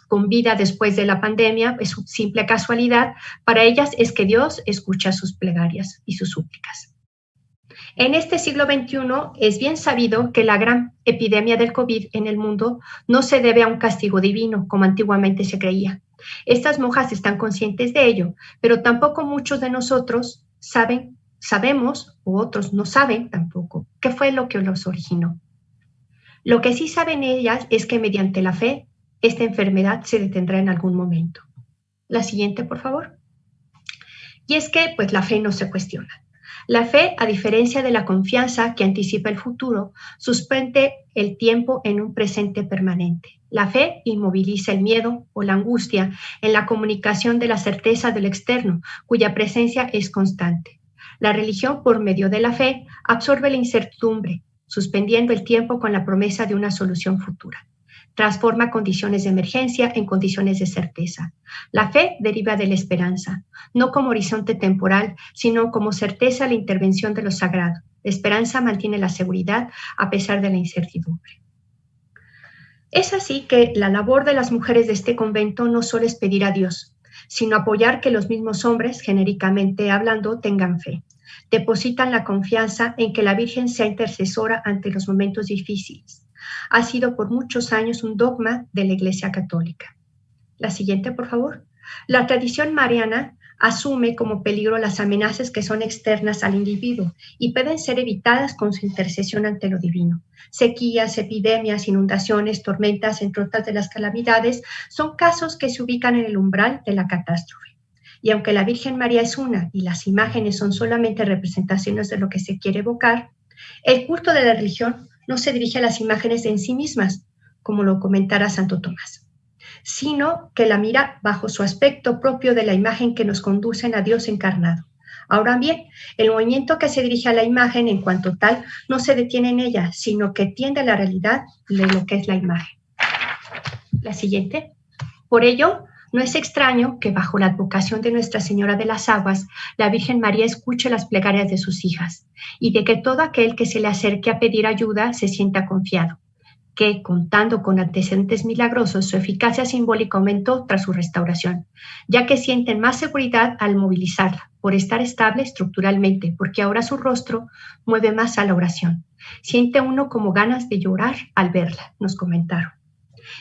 con vida después de la pandemia, es simple casualidad, para ellas es que Dios escucha sus plegarias y sus súplicas. En este siglo XXI es bien sabido que la gran epidemia del COVID en el mundo no se debe a un castigo divino, como antiguamente se creía. Estas monjas están conscientes de ello, pero tampoco muchos de nosotros sabemos, o otros no saben tampoco, qué fue lo que los originó. Lo que sí saben ellas es que mediante la fe, esta enfermedad se detendrá en algún momento. La siguiente, por favor. Y es que, pues, la fe no se cuestiona. La fe, a diferencia de la confianza que anticipa el futuro, suspende el tiempo en un presente permanente. La fe inmoviliza el miedo o la angustia en la comunicación de la certeza del externo, cuya presencia es constante. La religión, por medio de la fe, absorbe la incertidumbre, suspendiendo el tiempo con la promesa de una solución futura. Transforma condiciones de emergencia en condiciones de certeza. La fe deriva de la esperanza, no como horizonte temporal, sino como certeza a la intervención de lo sagrado. La esperanza mantiene la seguridad a pesar de la incertidumbre. Es así que la labor de las mujeres de este convento no solo es pedir a Dios, sino apoyar que los mismos hombres, genéricamente hablando, tengan fe. Depositan la confianza en que la Virgen sea intercesora ante los momentos difíciles. Ha sido por muchos años un dogma de la Iglesia Católica. La siguiente, por favor. La tradición mariana asume como peligro las amenazas que son externas al individuo y pueden ser evitadas con su intercesión ante lo divino. Sequías, epidemias, inundaciones, tormentas, entre otras de las calamidades, son casos que se ubican en el umbral de la catástrofe. Y aunque la Virgen María es una y las imágenes son solamente representaciones de lo que se quiere evocar, el culto de la religión no se dirige a las imágenes en sí mismas, como lo comentara Santo Tomás, sino que la mira bajo su aspecto propio de la imagen que nos conducen a Dios encarnado. Ahora bien, el movimiento que se dirige a la imagen en cuanto tal no se detiene en ella, sino que tiende a la realidad de lo que es la imagen. La siguiente. Por ello, no es extraño que bajo la advocación de Nuestra Señora de las Aguas, la Virgen María escuche las plegarias de sus hijas y de que todo aquel que se le acerque a pedir ayuda se sienta confiado, que, contando con antecedentes milagrosos, su eficacia simbólica aumentó tras su restauración, ya que sienten más seguridad al movilizarla, por estar estable estructuralmente, porque ahora su rostro mueve más a la oración. Siente uno como ganas de llorar al verla, nos comentaron.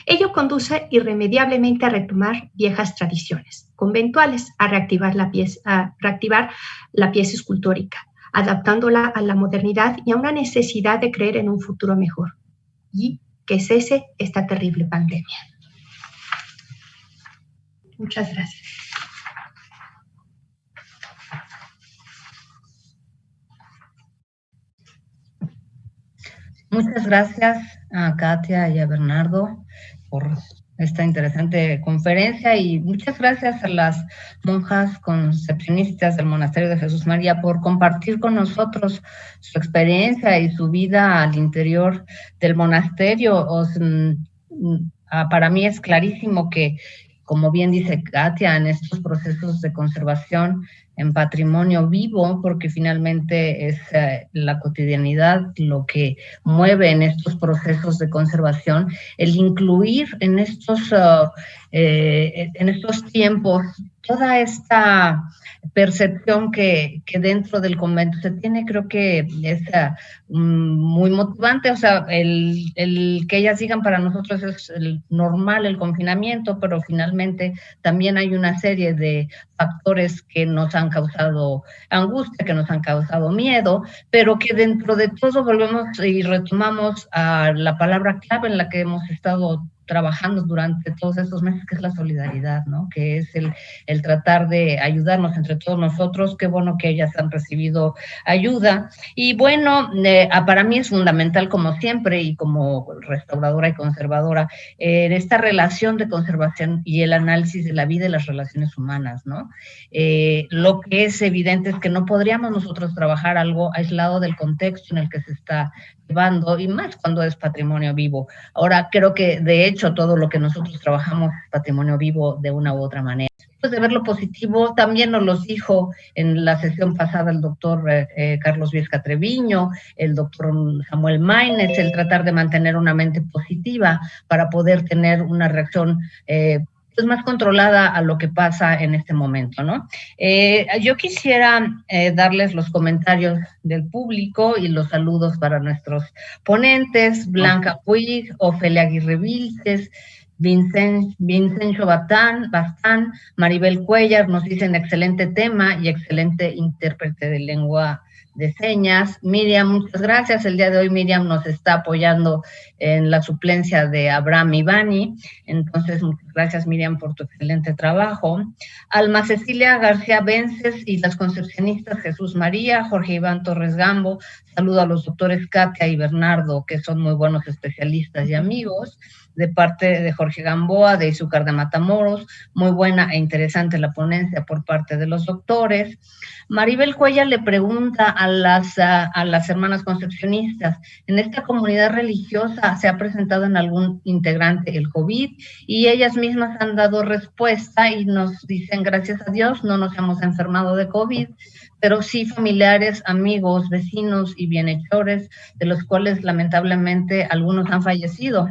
Ello conduce irremediablemente a retomar viejas tradiciones conventuales, a reactivar la pieza escultórica, adaptándola a la modernidad y a una necesidad de creer en un futuro mejor. Y que cese esta terrible pandemia. Muchas gracias. Muchas gracias a Katia y a Bernardo por esta interesante conferencia y muchas gracias a las monjas concepcionistas del Monasterio de Jesús María por compartir con nosotros su experiencia y su vida al interior del monasterio. Para mí es clarísimo que, como bien dice Katia, en estos procesos de conservación en patrimonio vivo, porque finalmente es la cotidianidad lo que mueve en estos procesos de conservación, el incluir en estos tiempos toda esta percepción que dentro del convento se tiene, creo que es muy motivante. O sea, el que ellas digan para nosotros es el normal, el confinamiento, pero finalmente también hay una serie de factores que nos han causado angustia, que nos han causado miedo, pero que dentro de todo volvemos y retomamos a la palabra clave en la que hemos estado trabajando durante todos estos meses, que es la solidaridad, ¿no? Que es el tratar de ayudarnos entre todos nosotros. Qué bueno que ellas han recibido ayuda. Y bueno, para mí es fundamental, como siempre, y como restauradora y conservadora, esta relación de conservación y el análisis de la vida y las relaciones humanas, ¿no? Lo que es evidente es que no podríamos nosotros trabajar algo aislado del contexto en el que se está llevando, y más cuando es patrimonio vivo. Ahora, creo que de hecho todo lo que nosotros trabajamos es patrimonio vivo de una u otra manera. Después de ver lo positivo, también nos los dijo en la sesión pasada el doctor Carlos Viesca Treviño, el doctor Samuel Maynez, el tratar de mantener una mente positiva para poder tener una reacción pues más controlada a lo que pasa en este momento, ¿no? Yo quisiera darles los comentarios del público y los saludos para nuestros ponentes: Blanca Puig, Ofelia Aguirre Vilches, Vincenzo Bastán, Maribel Cuellar nos dicen excelente tema y excelente intérprete de lengua de señas. Miriam, muchas gracias. El día de hoy Miriam nos está apoyando en la suplencia de Abraham Ivani. Entonces, muchas gracias, Miriam, por tu excelente trabajo. Alma Cecilia García Vences y las concepcionistas Jesús María, Jorge Iván Torres Gambo. Saludo a los doctores Katia y Bernardo, que son muy buenos especialistas y amigos. De parte de Jorge Gamboa, de Izúcar de Matamoros, muy buena e interesante la ponencia por parte de los doctores. Maribel Cuellar le pregunta a las hermanas concepcionistas: ¿en esta comunidad religiosa se ha presentado en algún integrante el COVID? Y ellas mismas han dado respuesta y nos dicen: gracias a Dios no nos hemos enfermado de COVID, pero sí familiares, amigos, vecinos y bienhechores, de los cuales lamentablemente algunos han fallecido.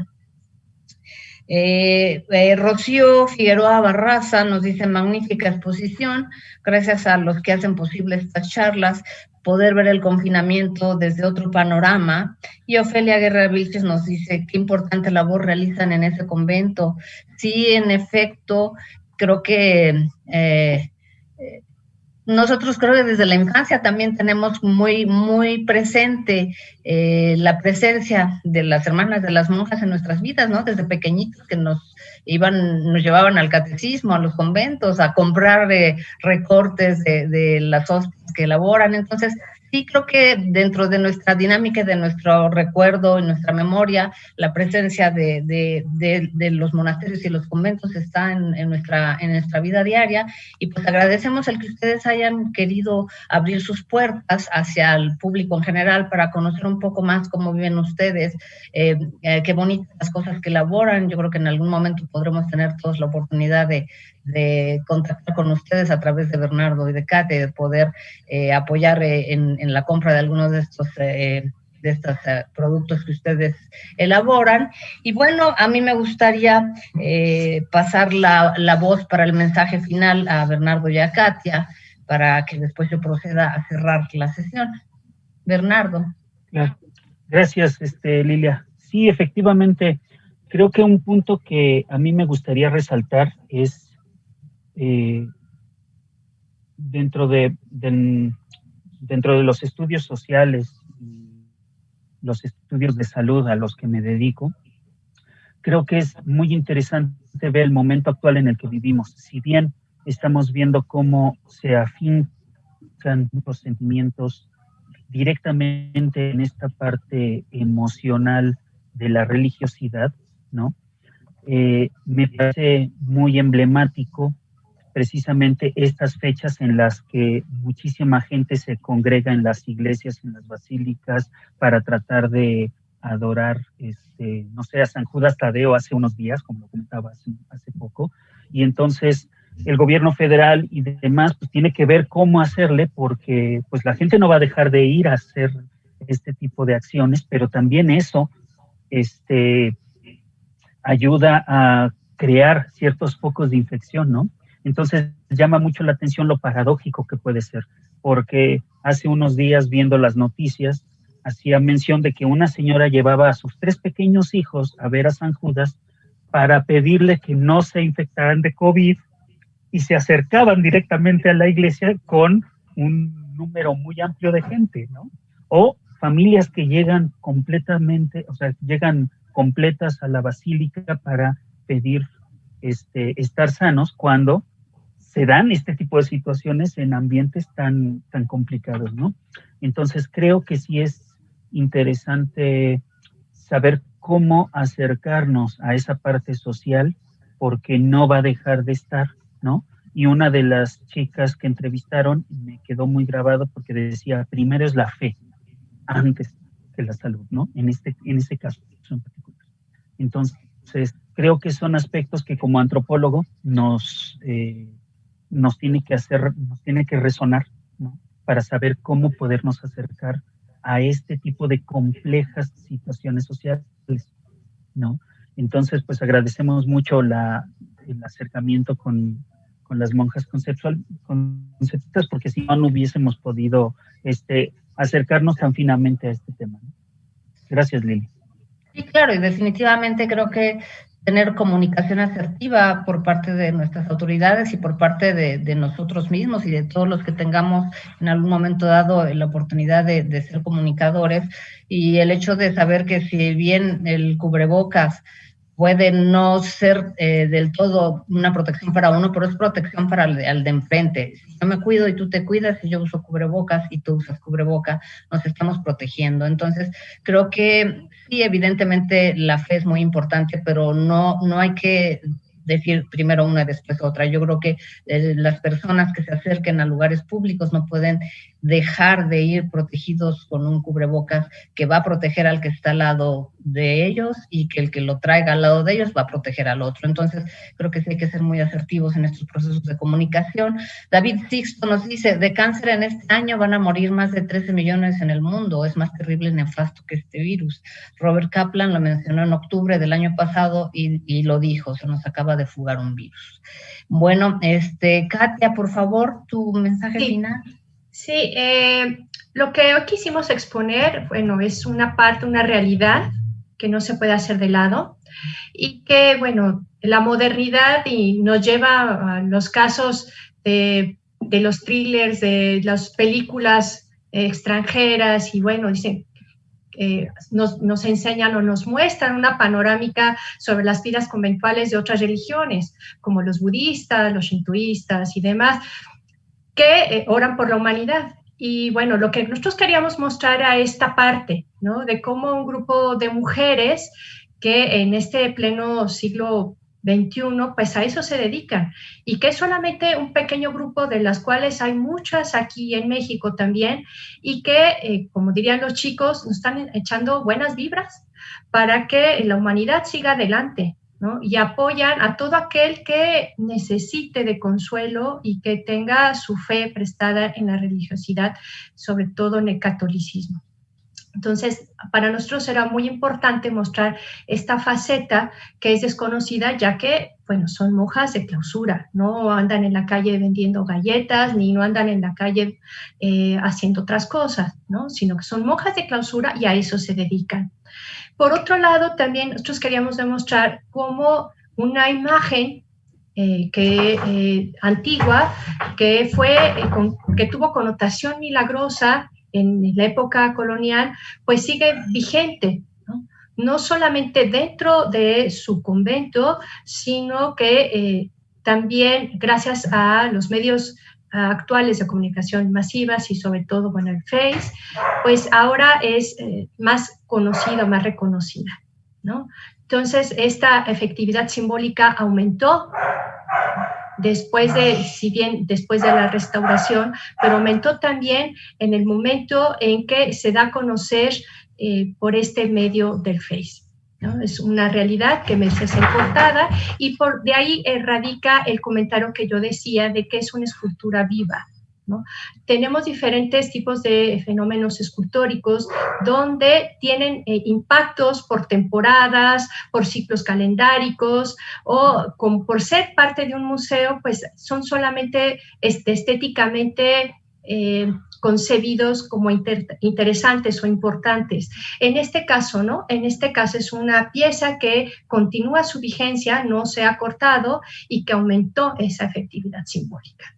Rocío Figueroa Barraza nos dice: magnífica exposición, gracias a los que hacen posible estas charlas, poder ver el confinamiento desde otro panorama. Y Ofelia Guerra Vilches nos dice: qué importante labor realizan en ese convento. Sí, en efecto, creo que nosotros creo que desde la infancia también tenemos muy, muy presente la presencia de las hermanas de las monjas en nuestras vidas, ¿no? Desde pequeñitos que nos llevaban al catecismo, a los conventos, a comprar recortes de las hostias que elaboran. Entonces, sí creo que dentro de nuestra dinámica, de nuestro recuerdo y nuestra memoria, la presencia de los monasterios y los conventos está en nuestra vida diaria. Y pues agradecemos el que ustedes hayan querido abrir sus puertas hacia el público en general para conocer un poco más cómo viven ustedes, qué bonitas las cosas que elaboran. Yo creo que en algún momento podremos tener todos la oportunidad de contactar con ustedes a través de Bernardo y de Kate, de poder apoyar en la compra de algunos de estos productos que ustedes elaboran. Y bueno, a mí me gustaría pasar la voz para el mensaje final a Bernardo y a Katia, para que después yo proceda a cerrar la sesión. Bernardo. Gracias, Lilia. Sí, efectivamente, creo que un punto que a mí me gustaría resaltar es dentro de los estudios sociales y los estudios de salud a los que me dedico, creo que es muy interesante ver el momento actual en el que vivimos. Si bien estamos viendo cómo se afincan los sentimientos directamente en esta parte emocional de la religiosidad, ¿no? Me parece muy emblemático precisamente estas fechas en las que muchísima gente se congrega en las iglesias, en las basílicas, para tratar de adorar, no sé, a San Judas Tadeo hace unos días, como lo comentaba hace poco, y entonces el gobierno federal y demás pues tiene que ver cómo hacerle, porque pues la gente no va a dejar de ir a hacer este tipo de acciones, pero también eso ayuda a crear ciertos focos de infección, ¿no? Entonces llama mucho la atención lo paradójico que puede ser, porque hace unos días viendo las noticias hacía mención de que una señora llevaba a sus 3 pequeños hijos a ver a San Judas para pedirle que no se infectaran de COVID, y se acercaban directamente a la iglesia con un número muy amplio de gente, ¿no? O familias que llegan completamente, o sea, llegan completas a la basílica para pedir estar sanos cuando se dan este tipo de situaciones en ambientes tan complicados, ¿no? Entonces creo que sí es interesante saber cómo acercarnos a esa parte social, porque no va a dejar de estar, ¿no? Y una de las chicas que entrevistaron me quedó muy grabado porque decía, primero es la fe, antes que la salud, ¿no? En este caso en particular. Entonces, creo que son aspectos que como antropólogo nos tiene que resonar, ¿no? Para saber cómo podernos acercar a este tipo de complejas situaciones sociales, ¿no? Entonces, pues agradecemos mucho el acercamiento con las monjas conceptualistas, porque si no hubiésemos podido acercarnos tan finamente a este tema, ¿no? Gracias, Lili. Sí, claro, y definitivamente creo que tener comunicación asertiva por parte de nuestras autoridades y por parte de nosotros mismos y de todos los que tengamos en algún momento dado la oportunidad de ser comunicadores, y el hecho de saber que si bien el cubrebocas puede no ser del todo una protección para uno, pero es protección para al de enfrente. Si yo me cuido y tú te cuidas, si yo uso cubrebocas y tú usas cubrebocas, nos estamos protegiendo. Entonces, creo que sí, evidentemente la fe es muy importante, pero no hay que decir primero una y después otra. Yo creo que las personas que se acerquen a lugares públicos no pueden dejar de ir protegidos con un cubrebocas que va a proteger al que está al lado de ellos y que el que lo traiga al lado de ellos va a proteger al otro. Entonces, creo que sí hay que ser muy asertivos en estos procesos de comunicación. David Sixto nos dice, de cáncer en este año van a morir más de 13 millones en el mundo, es más terrible y nefasto que este virus. Robert Kaplan lo mencionó en octubre del año pasado y lo dijo, se nos acaba de fugar un virus. Bueno, Katia, por favor, tu mensaje final. Sí, lo que hoy quisimos exponer, bueno, es una realidad que no se puede hacer de lado y que, bueno, la modernidad y nos lleva a los casos de los thrillers, de las películas extranjeras y, bueno, dicen, nos enseñan o nos muestran una panorámica sobre las vidas conventuales de otras religiones, como los budistas, los shintoístas y demás, que oran por la humanidad. Y bueno, lo que nosotros queríamos mostrar a esta parte, ¿no? De cómo un grupo de mujeres que en este pleno siglo XXI, pues a eso se dedican, y que es solamente un pequeño grupo de las cuales hay muchas aquí en México también, y que, como dirían los chicos, nos están echando buenas vibras para que la humanidad siga adelante, ¿no? Y apoyan a todo aquel que necesite de consuelo y que tenga su fe prestada en la religiosidad, sobre todo en el catolicismo. Entonces, para nosotros era muy importante mostrar esta faceta que es desconocida, ya que, bueno, son monjas de clausura, no andan en la calle vendiendo galletas, ni no andan en la calle haciendo otras cosas, ¿no? Sino que son monjas de clausura y a eso se dedican. Por otro lado, también nosotros queríamos demostrar cómo una imagen antigua, que tuvo connotación milagrosa en la época colonial, pues sigue vigente, ¿no? No solamente dentro de su convento, sino que también gracias a los medios actuales de comunicación masivas y sobre todo, bueno, el Face, pues ahora es más conocida, más reconocida, ¿no? Entonces, esta efectividad simbólica aumentó después de la restauración, pero aumentó también en el momento en que se da a conocer por este medio del Face, ¿no? Es una realidad que merece ser cortada y de ahí radica el comentario que yo decía de que es una escultura viva, ¿no? Tenemos diferentes tipos de fenómenos escultóricos donde tienen impactos por temporadas, por ciclos calendáricos o por ser parte de un museo, pues son solamente estéticamente concebidos como interesantes o importantes. En este caso, ¿no? En este caso es una pieza que continúa su vigencia, no se ha cortado y que aumentó esa efectividad simbólica.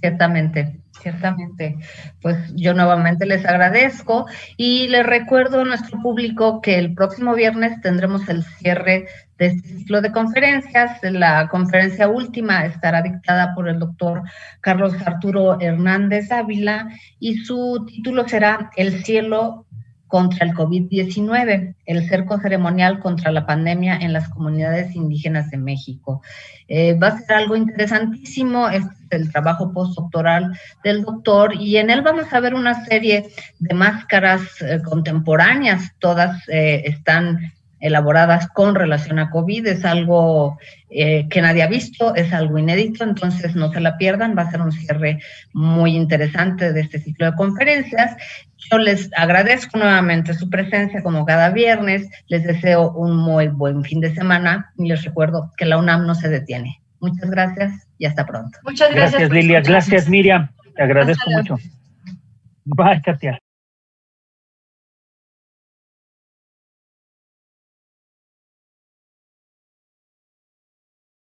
Ciertamente, ciertamente. Pues yo nuevamente les agradezco y les recuerdo a nuestro público que el próximo viernes tendremos el cierre de este ciclo de conferencias. La conferencia última estará dictada por el doctor Carlos Arturo Hernández Ávila y su título será El cielo contra el COVID-19, el cerco ceremonial contra la pandemia en las comunidades indígenas de México. Va a ser algo interesantísimo, este es el trabajo postdoctoral del doctor, y en él vamos a ver una serie de máscaras contemporáneas, todas están elaboradas con relación a COVID, es algo que nadie ha visto, es algo inédito, entonces no se la pierdan, va a ser un cierre muy interesante de este ciclo de conferencias. Yo les agradezco nuevamente su presencia como cada viernes, les deseo un muy buen fin de semana y les recuerdo que la UNAM no se detiene. Muchas gracias y hasta pronto. Muchas gracias. Gracias, Lilia. Gracias, Miriam. Te agradezco mucho. Bye, Katia.